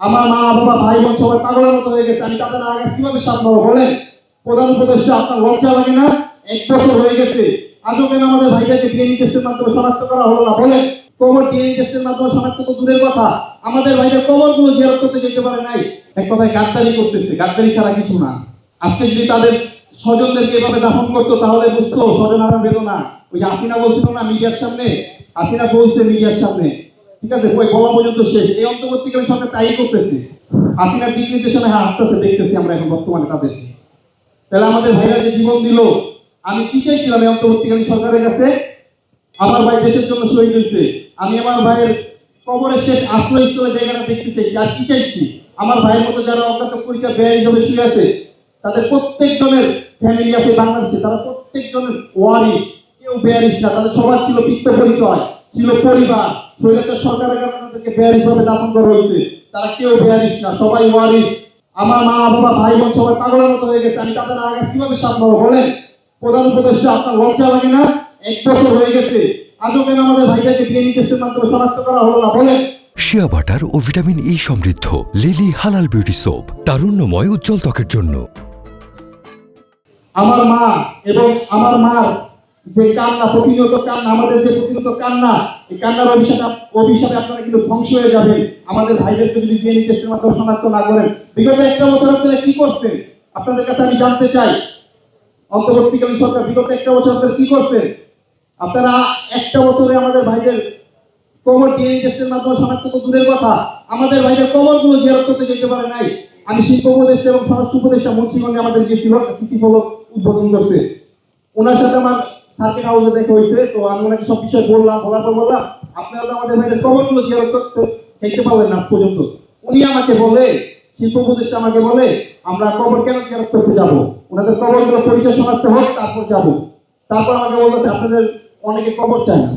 আমার মা বাবা ভাই বোন সবাই পাগলের মতো হয়ে গেছে। আমি তাদের আগে কিভাবে সামলাবো বলেন? প্রধান উপদেষ্টা, আপনার লজ্জা লাগে না? 1 বছর হয়ে গেছে, আজও কেন আমাদের ভাইদেরকে ডিএনএ টেস্টের মাধ্যমে শনাক্ত করা হলো না বলেন? কবর ডিএনএ টেস্টের মাধ্যমে শনাক্ত তো দূরের কথা, আমাদের ভাইদের কবরগুলো জিয়ারত করতে যেতে পারে নাই। এক কথায় গাদ্দারি করতেছে, গাদ্দারি ছাড়া কিছু না। আজকে যদি তাদের স্বজনদেরকে এভাবে দাফন করতো তাহলে বুঝতো স্বজন হারার বেদনা। ওই যে হাসিনা বলছিল না মিডিয়ার সামনে, হাসিনা বলছে মিডিয়ার সামনে, ঠিক আছে, ওই বলা পর্যন্ত শেষ। এই অন্তর্বর্তীকালীন সরকার তাই করতেছে, হাসিনার দিক নির্দেশনা হাঁটতেছে, দেখতেছি আমরা এখন বর্তমানে তাদেরকে। তাহলে আমাদের ভাইরা যে জীবন দিল, আমি কি চাইছিলাম এই অন্তর্বর্তীকালীন সরকারের কাছে? আমার ভাই দেশের জন্য শহীদ হয়েছে, আমি আমার ভাইয়ের কবরের শেষ আশ্রয়স্থলের জায়গাটা দেখতে চাইছি। আর কি চাইছি? আমার ভাইয়ের মতো যারা অজ্ঞাত পরিচয় ব্যয় হিসেবে শুয়ে আছে, তাদের প্রত্যেকজনের ফ্যামিলি আছে বাংলাদেশে, তারা প্রত্যেকজনের ওয়ারিশ, কেউ বেয়ারিশ না, তাদের সবার ছিল পিতৃ পরিচয়, ছিল পরিবার। স্বৈরাচার সরকারের কারণে তাদেরকে বেয়ারিশ ভাবে দাফন করা হয়েছে, তারা কেউ বেয়ারিশ না, সবাই ওয়ারিশ। আমার মা বাবা ভাই বোন সবাই পাগলের মতো হয়ে গেছে। আমি তাদের আগে কিভাবে সামলাবো বলেন? প্রধান উপদেষ্টা, আপনার লজ্জা লাগে না? 1 বছর হয়ে গেছে, আজও কেন আমাদের ভাইদেরকে ডিএনএ টেস্টের মাধ্যমে শনাক্ত করা হলো না বলেন? শিয়া বাটার ও ভিটামিন ই সমৃদ্ধ লিলি হালাল বিউটি সোপ, তারুণ্যময় উজ্জ্বল ত্বকের জন্য। আমার মা এবং আমার মার যে কান্না, প্রতিনিয়ত কান্না, আমাদের যে প্রতিনিয়ত কান্না, এই কান্নার অভিশাপে আপনারা কিন্তু ধ্বংস হয়ে যাবেন আমাদের ভাইদেরকে যদি ডিএনএ টেস্টের মাধ্যমে শনাক্ত না করেন। বিগত 1 বছর আপনারা কি করছেন? আপনাদের কাছে আমি জানতে চাই, অন্তর্বর্তীকালীন সরকার বিগত 1 বছর আপনারা কি করছেন? আপনারা 1 বছরে আমাদের ভাইদের কবর ডিএনএ টেস্টের মাধ্যমে শনাক্ত তো দূরের কথা, আমাদের ভাইদের কবরগুলো জিয়ারত করতে যেতে পারে নাই। আমি শিল্প উপদেষ্টা এবং স্বরাষ্ট্র উপদেষ্টা মুন্সিগঞ্জে আমাদের গিয়েছিল, স্মৃতি ফলক উদ্বোধন করছে। ওনার সাথে আমার সার্কিট হাউসে দেখা হয়েছে, তো আমি ওনাকে সব বিষয় বললাম, বলার পর বললাম আপনারা তো আমাদের ভাইদের কবরগুলো জিয়ারত করতে চাইতে পারলেন না আজ পর্যন্ত। উনি আমাকে বলে, শিল্প উপদেষ্টা আমাকে বলে, আমরা কবর কেন জিয়ারত করতে যাবো? ওনাদের কবরগুলো পরিচয় শনাক্ত হোক, তারপর যাবো। তারপর আমাকে বলতেছে আপনাদের অনেকে কবর চায় না।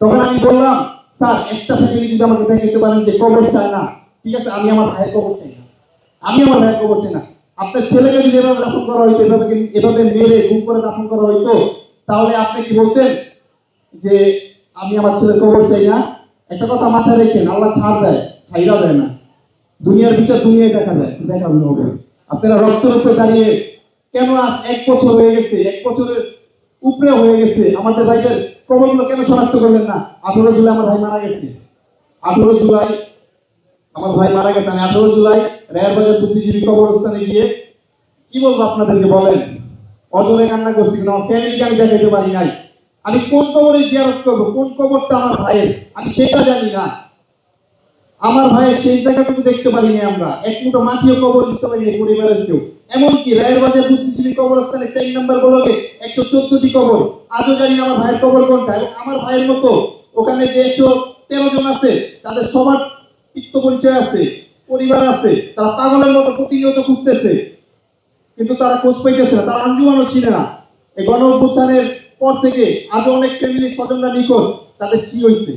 তখন আমি বললাম, স্যার, একটা ফ্যামিলি যদি আমাকে দেখাতে পারেন যে কবর চায় না, ঠিক আছে, আমি আমার ভাইয়ের কবর চাই না, আমি আমার ভাইয়ের কবর চাই না। আপনার ছেলেকে যদি এভাবে দাফন করা হইতো, এভাবে মেরে গুম করে দাফন করা হইতো, তাহলে আপনি কি বলতেন যে আমি আমার ছেলের কবর চাই না? একটা কথা মাথায় রেখেন, আল্লাহ ছাড় দেয়, ছাইরা দেয় না। দুনিয়ার বিচার দুনিয়ায় দেখানো হবে। আপনারা রক্তের উপরে দাঁড়িয়ে কেন আজ 1 বছর হয়ে গেছে, 1 বছরের উপরে হয়ে গেছে, আমাদের ভাইদের কবরগুলো কেন শনাক্ত করলেন না? 18 জুলাই আমার ভাই মারা গেছে, 18 জুলাই আমার ভাই মারা গেছে। আমি 18 জুলাই রায়েরবাজার বুদ্ধিজীবী কবরস্থানে গিয়ে কি বলবো আপনাদেরকে বলেন? অজরে কান্না করছি, কিন্তু আমার ফ্যামিলিকে আমি দেখাইতে পারি নাই। আমি কোন কবরে জিয়ারত করবো, কোন কবরটা আমার ভাইয়ের, আমি সেটা জানি না। আমার ভাইয়ের সেই জায়গাটুকু দেখতে পারিনি আমরা, এক মুঠো মাটিও কবর দিতে পারিনি পরিবারের কেউ। এমনকি রায়েরবাজার বুদ্ধিজীবী কবরস্থানে 4 নম্বর ব্লকে 114টি কবর, আজও জানি না আমার ভাইয়ের কবর কোনটা। এবং আমার ভাইয়ের মতো ওখানে যে 113 জন আছে, তাদের সবার পিতৃ পরিচয় আছে, পরিবার আছে, তারা পাগলের মতো প্রতিনিয়ত খুঁজতেছে, কিন্তু তারা খোঁজ পাইতেছে না, তারা আঞ্জুমানও ছিল না। এই গণ অভ্যুত্থানের পর থেকে আজও অনেক ফ্যামিলি স্বজনরা নিখোঁজ, তাদের কি হয়েছে?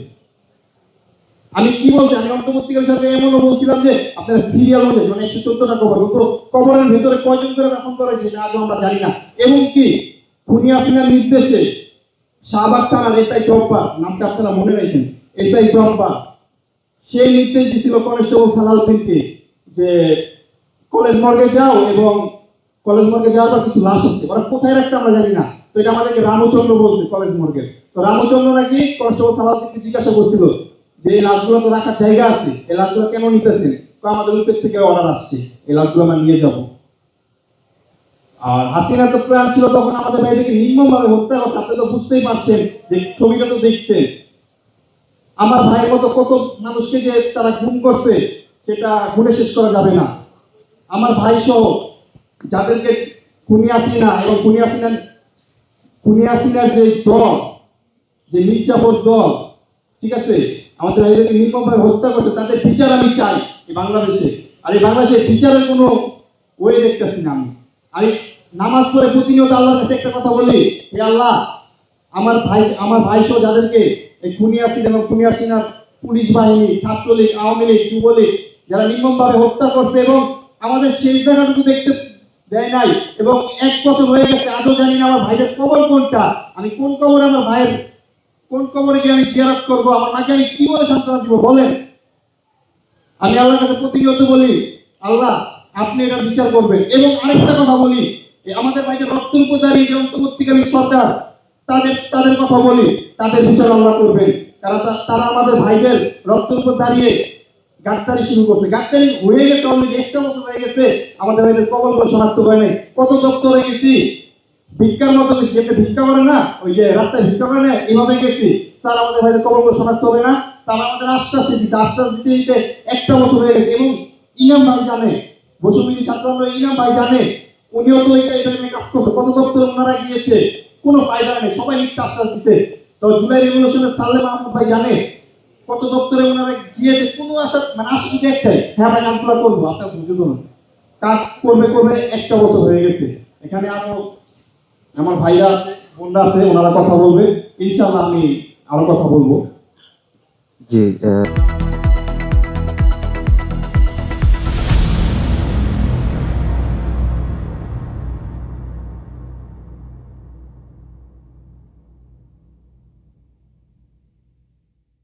আমি কি বলছি, আমি অন্তর্বর্তীকালীন সরকার এমনও বলছিলাম যে আপনারা সিরিয়াল অনুযায়ী, মানে 114টা কবর, কিন্তু কবরের ভেতরে কয়জন করে দাফন করেছে না আজও আমরা জানি না। এবং কি খুনি হাসিনার নির্দেশে শাহবাগ থানার এসআই চম্পা, নামটা আপনারা মনে রাখেন, এসআই চম্পা, সেই নির্দেশ দিয়েছিল কনস্টেবল সালাউদ্দিনকে যে কলেজ মর্গে যাও, এবং কলেজ মর্গে যাওয়ার পর কিছু লাশ আছে, ওরা কোথায় রাখছে আমরা জানি না। তো এটা আমাদেরকে রামচন্দ্র বলছে কলেজ মর্গে। তো রামচন্দ্র নাকি কনস্টেবল সালাউদ্দিনকে জিজ্ঞাসা করছিল যে এই লাশগুলো তো রাখার জায়গা আছে, এই লাশগুলো কেন নিতেছেন? তো আমাদের উপর থেকে অর্ডার আসছে, এই লাশগুলো আমরা নিয়ে যাব। আর হাসিনার তো প্ল্যান ছিল তখন আমাদের ভাইদেরকে নির্মমভাবে হত্যা করছে। আপনি তো বুঝতেই পারছেন, যে ছবিটা তো দেখছেন। আমার ভাইয়ের মতো কত মানুষকে যে তারা খুন করছে, সেটা গুণে শেষ করা যাবে না। আমার ভাই সহ যাদেরকে খুনি হাসিনা এবং খুনি হাসিনার যে দল, যে মির্জাফর দল, ঠিক আছে, আমাদের ভাইদেরকে নির্মমভাবে হত্যা করছে, তাদের বিচার আমি চাই এই বাংলাদেশে। আর এই বাংলাদেশে বিচারের কোনো ওয়ে দেখতেছি না। আমি নামাজ পড়ে প্রতিনিয়ত আল্লাহর কাছে একটা কথা বলি, হে আল্লাহ, আমার ভাই সহ যাদেরকে এই খুনি হাসিনা এবং খুনি হাসিনার পুলিশ বাহিনী, ছাত্রলীগ, আওয়ামী লীগ, যুবলীগ, যারা নির্মমভাবে হত্যা করছে এবং আমাদের সেই জায়গাটুকু দেখতে দেয় নাই, এবং 1 বছর হয়ে গেছে, আজও জানি না আমার ভাইদের কবর কোনটা। আমি কোন কবরে আমার ভাইয়ের, কোন কবরে গিয়ে আমি জিয়ারত করবো? আমার মাকে আমি কি বলে সান্ত্বনা দিব বলেন? আমি আল্লাহর কাছে প্রতিনিয়ত বলি, আল্লাহ আপনি এটার বিচার করবেন। এবং আরেকটা কথা বলি, আমাদের ভাইদের রক্তের উপর দাঁড়িয়ে যে অন্তর্বর্তীকালীন সরকার, তাদের কথা বলি, তাদের বিচার আল্লাহ করবেন। কারণ তারা আমাদের ভাইদের রক্তের উপর দাঁড়িয়ে গাদ্দারি শুরু করছে। গাদ্দারি হয়ে গেছে অলরেডি, 1টা বছর হয়ে গেছে, আমাদের ভাইদের কবলগুলো শনাক্ত হয় নাই। কত দপ্তরে গেছি, ভিক্ষার মতো গেছি, যেটা ভিক্ষা করে না, ওই যে রাস্তায় ভিক্ষা করে না, এইভাবে গেছি, স্যার আমাদের ভাইদের কবলগুলো শনাক্ত হবে না। তারা আমাদের আশ্বাস দিচ্ছে, আশ্বাস দিতে দিতে 1টা বছর হয়ে গেছে। এবং ইনাম ভাই জানে, বসুবিধি ছাত্র আন্দোলনের ইনাম ভাই জানে, উনিও তো এটা নিয়ে কাজ করছে। কত দপ্তরে ওনারা গিয়েছে, কোনো ফায়দা নেই, সবাই মিথ্যা আশ্বাস দিচ্ছে। তো জুলাই রেভলিউশনের সালেম আহমদ ভাই জানে কত দপ্তরে ওনারা গিয়েছে, কোনো আশা মানে আশা শুধু একটাই, হ্যাঁ আমরা কাজগুলো করবো, আপনার বুঝুন না, কাজ করবে করবে। 1টা বছর হয়ে গেছে। এখানে আরো আমার ভাইরা আছে, বোনরা আছে, ওনারা কথা বলবে, ইনশাআল্লাহ আমি আরো কথা বলবো। জি